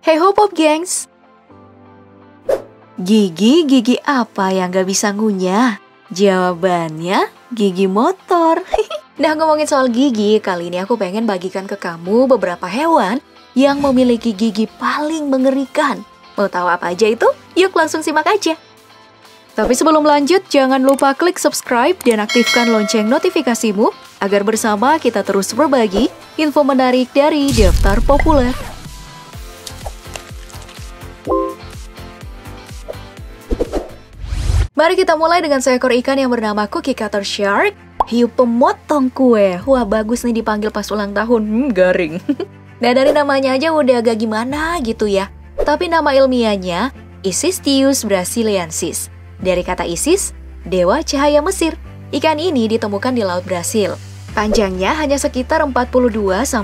Hey ho Pop Gengs! Gigi apa yang gak bisa ngunyah? Jawabannya gigi motor. Nah, ngomongin soal gigi, kali ini aku pengen bagikan ke kamu beberapa hewan yang memiliki gigi paling mengerikan. Mau tahu apa aja itu? Yuk langsung simak aja. Tapi sebelum lanjut, jangan lupa klik subscribe dan aktifkan lonceng notifikasimu agar bersama kita terus berbagi info menarik dari Daftar Populer. Mari kita mulai dengan seekor ikan yang bernama Cookie Cutter Shark, hiu pemotong kue. Wah, bagus nih dipanggil pas ulang tahun, garing. Nah, dari namanya aja udah agak gimana gitu ya. Tapi nama ilmiahnya Isistius brasiliensis. Dari kata Isis, dewa cahaya Mesir. Ikan ini ditemukan di Laut Brasil. Panjangnya hanya sekitar 42-56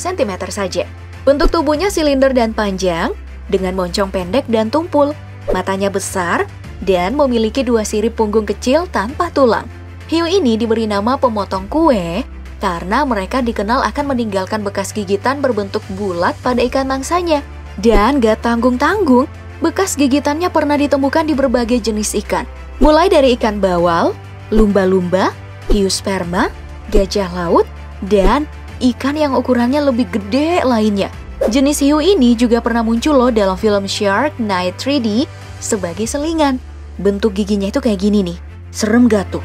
cm saja. Bentuk tubuhnya silinder dan panjang, dengan moncong pendek dan tumpul. Matanya besar, dan memiliki dua sirip punggung kecil tanpa tulang. Hiu ini diberi nama pemotong kue karena mereka dikenal akan meninggalkan bekas gigitan berbentuk bulat pada ikan mangsanya. Dan gak tanggung-tanggung, bekas gigitannya pernah ditemukan di berbagai jenis ikan. Mulai dari ikan bawal, lumba-lumba, hiu sperma, gajah laut, dan ikan yang ukurannya lebih gede lainnya. Jenis hiu ini juga pernah muncul loh dalam film Shark Night 3D sebagai selingan. Bentuk giginya itu kayak gini nih. Serem gak tuh?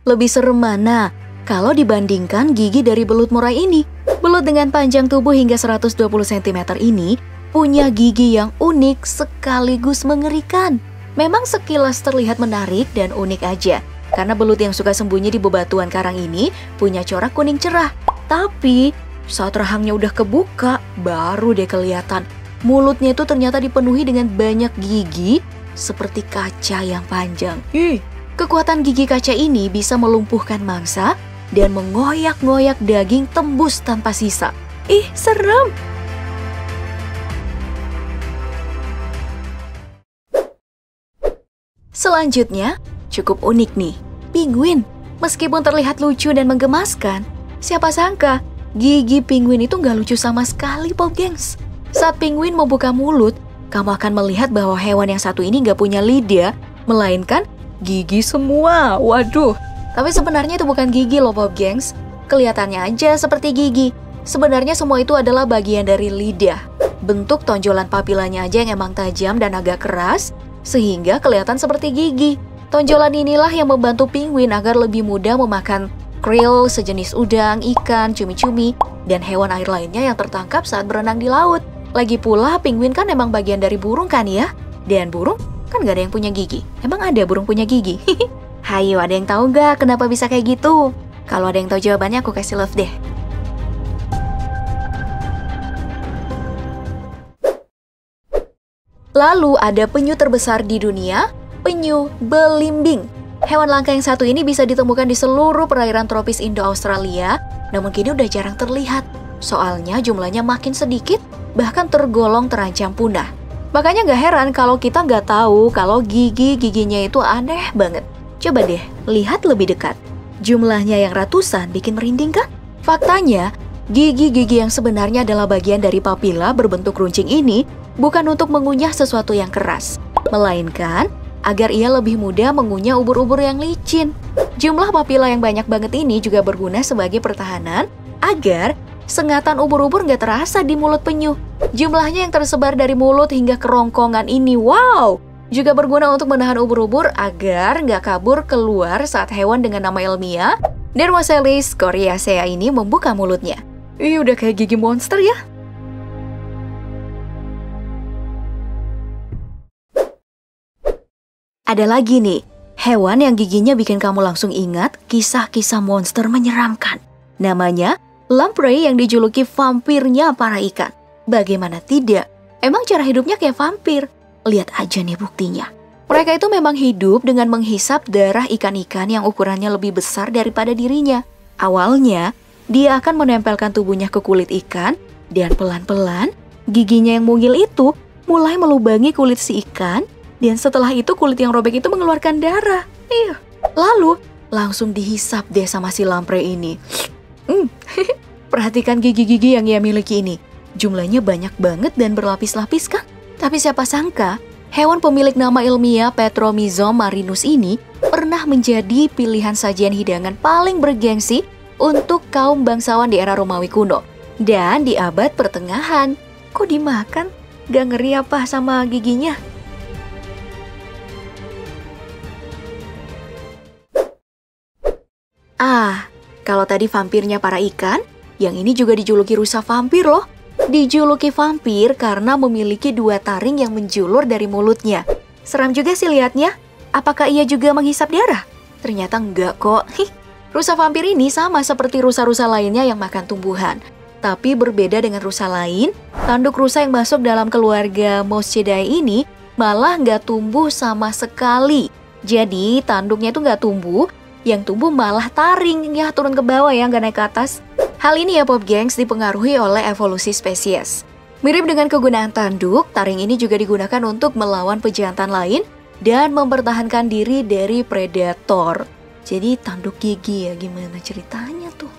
Lebih serem mana kalau dibandingkan gigi dari belut murai ini? Belut dengan panjang tubuh hingga 120 cm ini punya gigi yang unik sekaligus mengerikan. Memang sekilas terlihat menarik dan unik aja, karena belut yang suka sembunyi di bebatuan karang ini punya corak kuning cerah. Tapi saat rahangnya udah kebuka, baru deh kelihatan. Mulutnya itu ternyata dipenuhi dengan banyak gigi seperti kaca yang panjang. Kekuatan gigi kaca ini bisa melumpuhkan mangsa dan mengoyak-ngoyak daging tembus tanpa sisa. Serem! Selanjutnya, cukup unik nih. Penguin. Meskipun terlihat lucu dan menggemaskan, siapa sangka gigi penguin itu nggak lucu sama sekali, Pop Gengs. Saat penguin membuka mulut, kamu akan melihat bahwa hewan yang satu ini nggak punya lidah, melainkan gigi semua. Waduh, tapi sebenarnya itu bukan gigi loh, Pop Gengs. Kelihatannya aja seperti gigi. Sebenarnya semua itu adalah bagian dari lidah. Bentuk tonjolan papilanya aja yang emang tajam dan agak keras, sehingga kelihatan seperti gigi. Tonjolan inilah yang membantu penguin agar lebih mudah memakan krill, sejenis udang, ikan, cumi-cumi, dan hewan air lainnya yang tertangkap saat berenang di laut. Lagi pula, penguin kan emang bagian dari burung kan ya? Dan burung kan gak ada yang punya gigi. Emang ada burung punya gigi? Hayo, ada yang tahu gak kenapa bisa kayak gitu? Kalau ada yang tahu jawabannya, aku kasih love deh. Lalu ada penyu terbesar di dunia, penyu belimbing. Hewan langka yang satu ini bisa ditemukan di seluruh perairan tropis Indo-Australia, namun kini udah jarang terlihat. Soalnya jumlahnya makin sedikit, bahkan tergolong terancam punah. Makanya gak heran kalau kita gak tahu kalau gigi-giginya itu aneh banget. Coba deh, lihat lebih dekat. Jumlahnya yang ratusan bikin merinding kan? Faktanya, gigi-gigi yang sebenarnya adalah bagian dari papila berbentuk runcing ini bukan untuk mengunyah sesuatu yang keras, melainkan agar ia lebih mudah mengunyah ubur-ubur yang licin. Jumlah papila yang banyak banget ini juga berguna sebagai pertahanan agar sengatan ubur-ubur nggak terasa di mulut penyu. Jumlahnya yang tersebar dari mulut hingga kerongkongan ini, wow! Juga berguna untuk menahan ubur-ubur agar nggak kabur keluar saat hewan dengan nama ilmiah Dermoceles coriacea ini membuka mulutnya. Udah kayak gigi monster ya? Ada lagi nih, hewan yang giginya bikin kamu langsung ingat kisah-kisah monster menyeramkan. Namanya lamprey yang dijuluki vampirnya para ikan. Bagaimana tidak? Emang cara hidupnya kayak vampir. Lihat aja nih buktinya. Mereka itu memang hidup dengan menghisap darah ikan-ikan yang ukurannya lebih besar daripada dirinya. Awalnya, dia akan menempelkan tubuhnya ke kulit ikan, dan pelan-pelan giginya yang mungil itu mulai melubangi kulit si ikan, dan setelah itu kulit yang robek itu mengeluarkan darah. Lalu langsung dihisap deh sama si lamprey ini. Perhatikan gigi-gigi yang ia miliki ini. Jumlahnya banyak banget dan berlapis-lapis kan? Tapi siapa sangka, hewan pemilik nama ilmiah Petromyzon marinus ini pernah menjadi pilihan sajian hidangan paling bergengsi untuk kaum bangsawan di era Romawi kuno. Dan di abad pertengahan. Kok dimakan? Gak ngeri apa sama giginya? Kalau tadi vampirnya para ikan, yang ini juga dijuluki rusa vampir loh. Dijuluki vampir karena memiliki 2 taring yang menjulur dari mulutnya. Seram juga sih lihatnya. Apakah ia juga menghisap darah? Ternyata enggak kok. Rusa vampir ini sama seperti rusa-rusa lainnya yang makan tumbuhan. Tapi berbeda dengan rusa lain, tanduk rusa yang masuk dalam keluarga Moschidae ini malah nggak tumbuh sama sekali. Jadi tanduknya itu nggak tumbuh, yang tumbuh malah taring, ya turun ke bawah ya, nggak naik ke atas. Hal ini ya Pop Gengs dipengaruhi oleh evolusi spesies. Mirip dengan kegunaan tanduk, taring ini juga digunakan untuk melawan pejantan lain dan mempertahankan diri dari predator. Jadi tanduk gigi ya, gimana ceritanya tuh?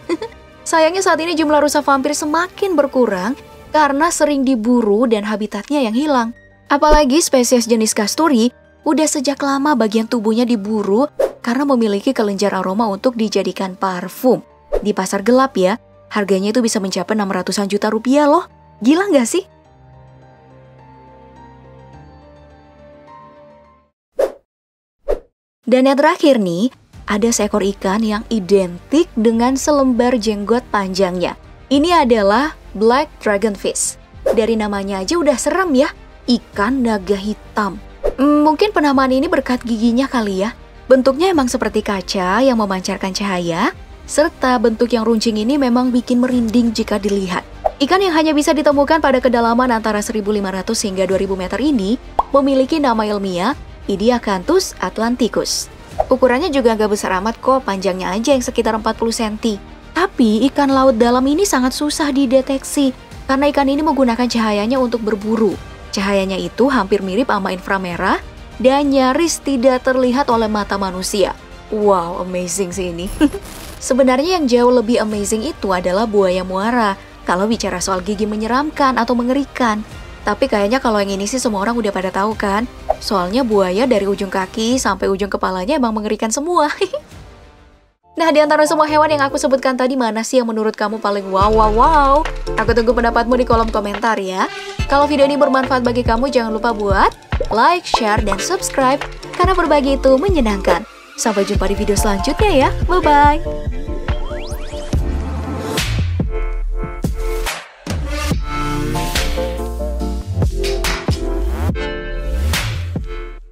Sayangnya saat ini jumlah rusa vampir semakin berkurang karena sering diburu dan habitatnya yang hilang. Apalagi spesies jenis kasturi udah sejak lama bagian tubuhnya diburu karena memiliki kelenjar aroma untuk dijadikan parfum. Di pasar gelap ya, harganya itu bisa mencapai 600-an juta rupiah loh. Gila nggak sih? Dan yang terakhir nih, ada seekor ikan yang identik dengan selembar jenggot panjangnya. Ini adalah Black Dragonfish. Dari namanya aja udah serem ya, ikan naga hitam. Mungkin penamaan ini berkat giginya kali ya. Bentuknya emang seperti kaca yang memancarkan cahaya, serta bentuk yang runcing ini memang bikin merinding jika dilihat. Ikan yang hanya bisa ditemukan pada kedalaman antara 1.500 hingga 2.000 meter ini memiliki nama ilmiah Ediacanthus atlanticus. Ukurannya juga nggak besar amat kok, panjangnya aja yang sekitar 40 cm. Tapi ikan laut dalam ini sangat susah dideteksi karena ikan ini menggunakan cahayanya untuk berburu. Cahayanya itu hampir mirip sama inframerah dan nyaris tidak terlihat oleh mata manusia. Wow, amazing sih ini. Sebenarnya yang jauh lebih amazing itu adalah buaya muara kalau bicara soal gigi menyeramkan atau mengerikan. Tapi kayaknya kalau yang ini sih semua orang udah pada tahu kan. Soalnya buaya dari ujung kaki sampai ujung kepalanya emang mengerikan semua. Nah, di antara semua hewan yang aku sebutkan tadi, mana sih yang menurut kamu paling wow? Aku tunggu pendapatmu di kolom komentar ya. Kalau video ini bermanfaat bagi kamu, jangan lupa buat like, share, dan subscribe. Karena berbagi itu menyenangkan. Sampai jumpa di video selanjutnya ya. Bye-bye.